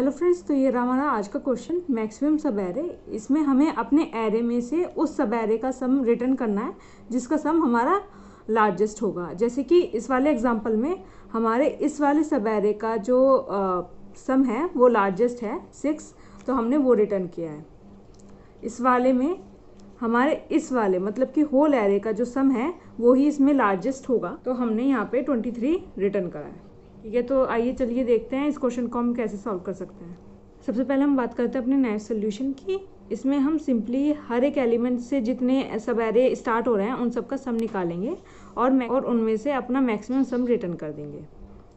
Hello friends, तो ये रहा हमारा आज का क्वेश्चन मैक्सिमम सब एरे। इसमें हमें अपने एरे में से उस सब एरे का सम रिटर्न करना है जिसका सम हमारा लार्जेस्ट होगा। जैसे कि इस वाले एग्जांपल में हमारे इस वाले सब एरे का जो सम है वो लार्जेस्ट है 6, तो हमने वो रिटर्न किया है। इस वाले में हमारे इस वाले मतलब कि होल एरे का जो सम है वो ही इसमें लार्जेस्ट होगा, तो हमने यहाँ पे 23 रिटर्न करा है। ठीक है, तो आइए चलिए देखते हैं इस क्वेश्चन को हम कैसे सॉल्व कर सकते हैं। सबसे पहले हम बात करते हैं अपने नाइफ सोल्यूशन की। इसमें हम सिंपली हर एक एलिमेंट से जितने सब एरे स्टार्ट हो रहे हैं उन सब का सम निकालेंगे और उनमें से अपना मैक्सिमम सम रिटर्न कर देंगे।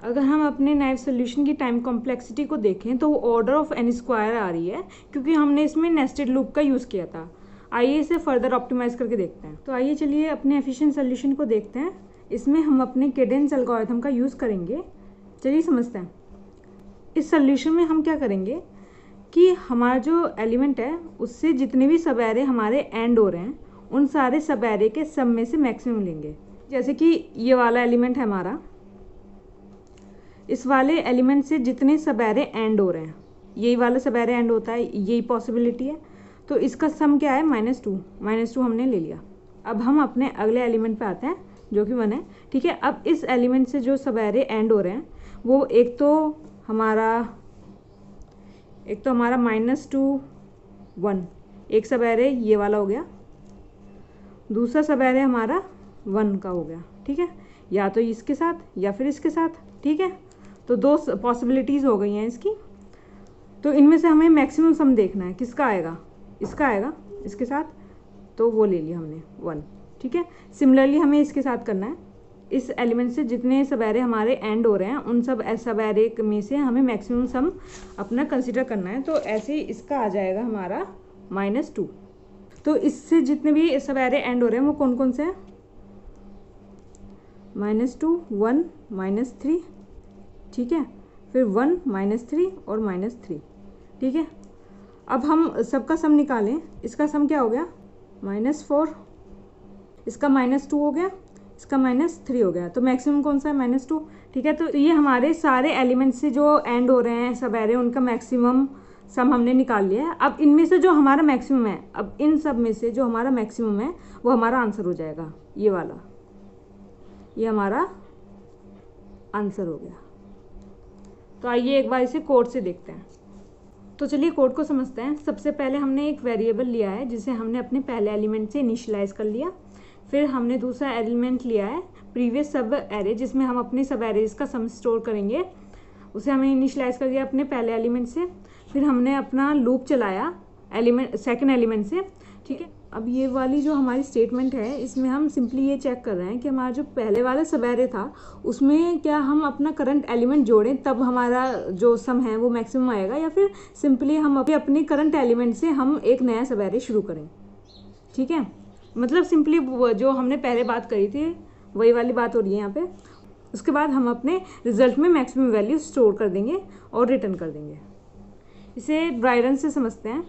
अगर हम अपने नाइफ सोल्यूशन की टाइम कॉम्प्लेक्सिटी को देखें तो वो ऑर्डर ऑफ एन स्क्वायर आ रही है, क्योंकि हमने इसमें नेस्टेड लूप का यूज़ किया था। आइए इसे फर्दर ऑप्टिमाइज करके देखते हैं। तो आइए चलिए अपने एफिशिएंट सोल्यूशन को देखते हैं। इसमें हम अपने केडेंस एल्गोरिथम का यूज़ करेंगे। चलिए समझते हैं। इस सोल्यूशन में हम क्या करेंगे कि हमारा जो एलिमेंट है उससे जितने भी सब एरे हमारे एंड हो रहे हैं उन सारे सब एरे के सम में से मैक्सिमम लेंगे। जैसे कि ये वाला एलिमेंट है हमारा, इस वाले एलिमेंट से जितने सब एरे एंड हो रहे हैं, यही वाला सब एरे एंड होता है, यही पॉसिबिलिटी है, तो इसका सम क्या है -2 हमने ले लिया। अब हम अपने अगले एलिमेंट पे आते हैं जो कि 1 है। ठीक है, अब इस एलिमेंट से जो सब एरे एंड हो रहे हैं वो एक तो हमारा -2 1, एक सब एरे ये वाला हो गया, दूसरा सब एरे हमारा 1 का हो गया। ठीक है, या तो इसके साथ या फिर इसके साथ। ठीक है, तो 2 पॉसिबिलिटीज़ हो गई हैं इसकी। तो इनमें से हमें मैक्सिमम सम देखना है, किसका आएगा, इसका आएगा इसके साथ, तो वो ले लिया हमने 1। ठीक है, सिमिलरली हमें इसके साथ करना है। इस एलिमेंट से जितने सब एरे हमारे एंड हो रहे हैं उन सब एरे में से हमें मैक्सिमम सम अपना कंसीडर करना है। तो ऐसे ही इसका आ जाएगा हमारा -2। तो इससे जितने भी सब एरे एंड हो रहे हैं वो कौन कौन से हैं, -2 1 -3। ठीक है, फिर 1 -3 और -3। ठीक है, अब हम सबका सम निकालें। इसका सम क्या हो गया, -4, इसका -2 हो गया, इसका -3 हो गया, तो मैक्सिमम कौन सा है, -2। ठीक है, तो ये हमारे सारे एलिमेंट्स से जो एंड हो रहे हैं सब एरे उनका मैक्सिमम सम हमने निकाल लिया है। अब इनमें से जो हमारा मैक्सिमम है, अब इन सब में से जो हमारा मैक्सिमम है वो हमारा आंसर हो जाएगा, ये वाला, ये हमारा आंसर हो गया। तो आइए एक बार इसे कोड से देखते हैं। तो चलिए कोड को समझते हैं। सबसे पहले हमने एक वेरिएबल लिया है जिसे हमने अपने पहले एलिमेंट से इनिशियलाइज कर लिया। फिर हमने दूसरा एलिमेंट लिया है प्रीवियस सब एरे, जिसमें हम अपने सब एरेज का सम स्टोर करेंगे, उसे हमने इनिशियलाइज कर दिया अपने पहले एलिमेंट से। फिर हमने अपना लूप चलाया सेकंड एलिमेंट से। ठीक है, अब ये वाली जो हमारी स्टेटमेंट है इसमें हम सिंपली ये चेक कर रहे हैं कि हमारा जो पहले वाला सब एरे था उसमें क्या हम अपना करंट एलिमेंट जोड़ें तब हमारा जो सम है वो मैक्सिमम आएगा, या फिर सिंपली हम अपने करंट एलिमेंट से हम एक नया सब एरे शुरू करें। ठीक है, मतलब सिंपली जो हमने पहले बात करी थी वही वाली बात हो रही है यहाँ पे। उसके बाद हम अपने रिजल्ट में मैक्सिमम वैल्यू स्टोर कर देंगे और रिटर्न कर देंगे। इसे ड्राई रन से समझते हैं।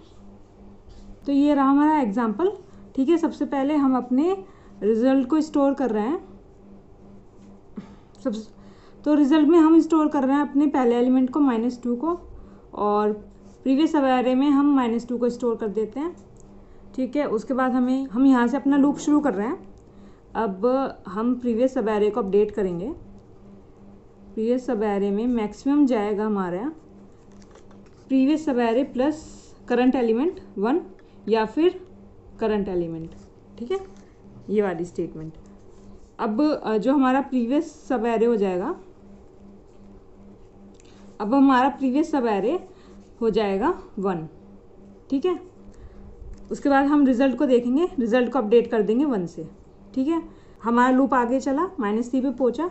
तो ये रहा हमारा एग्जाम्पल। ठीक है, सबसे पहले हम अपने रिजल्ट को स्टोर कर रहे हैं। तो रिजल्ट में हम स्टोर कर रहे हैं अपने पहले एलिमेंट को -2 को, और प्रीवियस सब एरे में हम -2 को स्टोर कर देते हैं। ठीक है, उसके बाद हम यहाँ से अपना लूप शुरू कर रहे हैं। अब हम प्रीवियस सब एरे को अपडेट करेंगे। प्रीवियस सब एरे में मैक्सिमम जाएगा हमारा प्रीवियस सब एरे प्लस करंट एलिमेंट 1 या फिर करंट एलिमेंट। ठीक है, ये वाली स्टेटमेंट। अब जो हमारा प्रीवियस सब एरे हो जाएगा, अब हमारा प्रीवियस सब एरे हो जाएगा 1। ठीक है, उसके बाद हम रिजल्ट को देखेंगे, रिजल्ट को अपडेट कर देंगे 1 से। ठीक है, हमारा लूप आगे चला, -3 पे पहुंचा।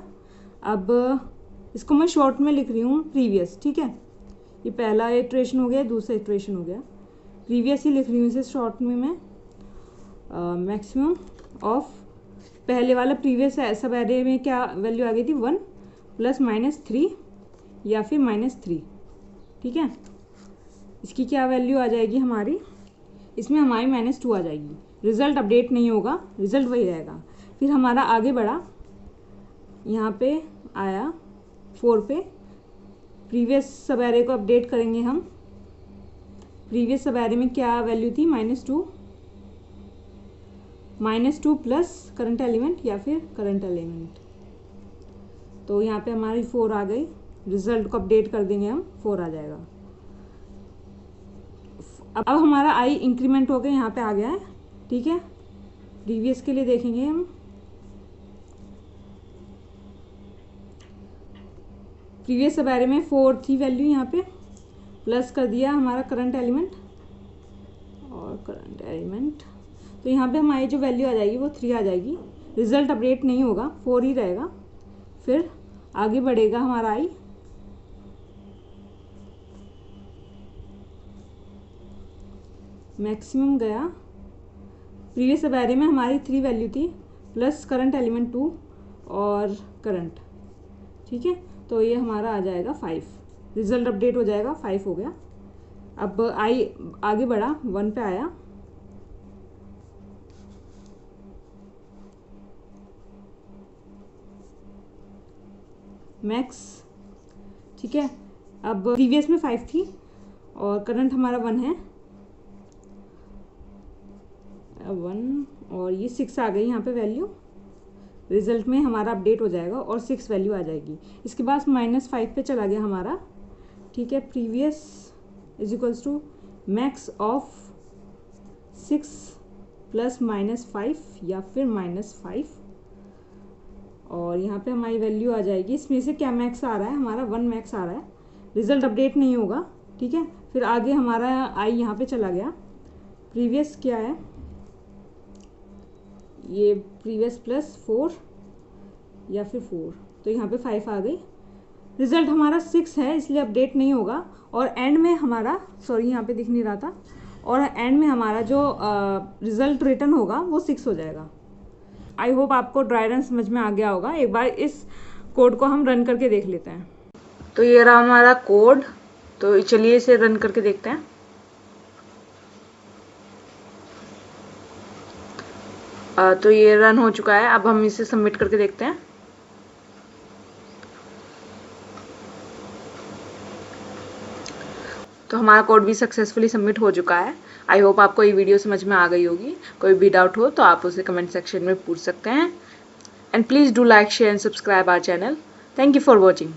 अब इसको मैं शॉर्ट में लिख रही हूँ प्रीवियस। ठीक है, ये पहला इटरेशन हो गया, दूसरा इटरेशन हो गया, प्रीवियस ही लिख रही हूँ इसे शॉर्ट में मैं। मैक्सिमम ऑफ पहले वाला प्रीवियस सब एरे में क्या वैल्यू आ गई थी, 1 प्लस -3 या फिर -3। ठीक है, इसकी क्या वैल्यू आ जाएगी हमारी, इसमें हमारी -2 आ जाएगी। रिज़ल्ट अपडेट नहीं होगा, रिज़ल्ट वही रहेगा। फिर हमारा आगे बढ़ा, यहाँ पे आया 4 पे, प्रीवियस सब एरे को अपडेट करेंगे हम। प्रीवियस सब एरे में क्या वैल्यू थी, -2 प्लस करंट एलिमेंट या फिर करंट एलिमेंट। तो यहाँ पे हमारी 4 आ गई, रिजल्ट को अपडेट कर देंगे हम, 4 आ जाएगा। अब हमारा आई इंक्रीमेंट हो गया, यहाँ पे आ गया है, ठीक है। प्रीवियस के लिए देखेंगे हम, प्रीवियस सब एरे में 4 थी वैल्यू, यहाँ पे प्लस कर दिया हमारा करंट एलिमेंट और करंट एलिमेंट, तो यहाँ पे हमारी जो वैल्यू आ जाएगी वो 3 आ जाएगी। रिजल्ट अपडेट नहीं होगा, 4 ही रहेगा। फिर आगे बढ़ेगा हमारा आई, मैक्सिमम गया। प्रीवियस सब एरे में हमारी 3 वैल्यू थी प्लस करंट एलिमेंट 2 और करंट, ठीक है। तो ये हमारा आ जाएगा 5, रिजल्ट अपडेट हो जाएगा, 5 हो गया। अब आई आगे बढ़ा, 1 पे आया, मैक्स, ठीक है। अब प्रीवियस में 5 थी और करंट हमारा 1 है, 1 और ये 6 आ गई यहाँ पे वैल्यू। रिजल्ट में हमारा अपडेट हो जाएगा और 6 वैल्यू आ जाएगी। इसके बाद -5 पे चला गया हमारा, ठीक है। Previous is equals to max of 6 plus -5 या फिर -5, और यहाँ पे हमारी वैल्यू आ जाएगी। इसमें से क्या मैक्स आ रहा है, हमारा 1 मैक्स आ रहा है। रिजल्ट अपडेट नहीं होगा, ठीक है। फिर आगे हमारा आई यहाँ पे चला गया, प्रीवियस क्या है, ये प्रीवियस प्लस 4 या फिर 4, तो यहाँ पे 5 आ गई। रिजल्ट हमारा 6 है, इसलिए अपडेट नहीं होगा। और एंड में हमारा, सॉरी यहाँ पे दिख नहीं रहा था, और एंड में हमारा जो रिजल्ट रिटर्न होगा वो 6 हो जाएगा। आई होप आपको ड्राई रन समझ में आ गया होगा। एक बार इस कोड को हम रन करके देख लेते हैं। तो ये रहा हमारा कोड, तो चलिए इसे रन करके देखते हैं। तो ये रन हो चुका है। अब हम इसे सबमिट करके देखते हैं। तो हमारा कोड भी सक्सेसफुली सबमिट हो चुका है। आई होप आपको ये वीडियो समझ में आ गई होगी। कोई भी डाउट हो तो आप उसे कमेंट सेक्शन में पूछ सकते हैं। And please do like, share and subscribe our channel. Thank you for watching.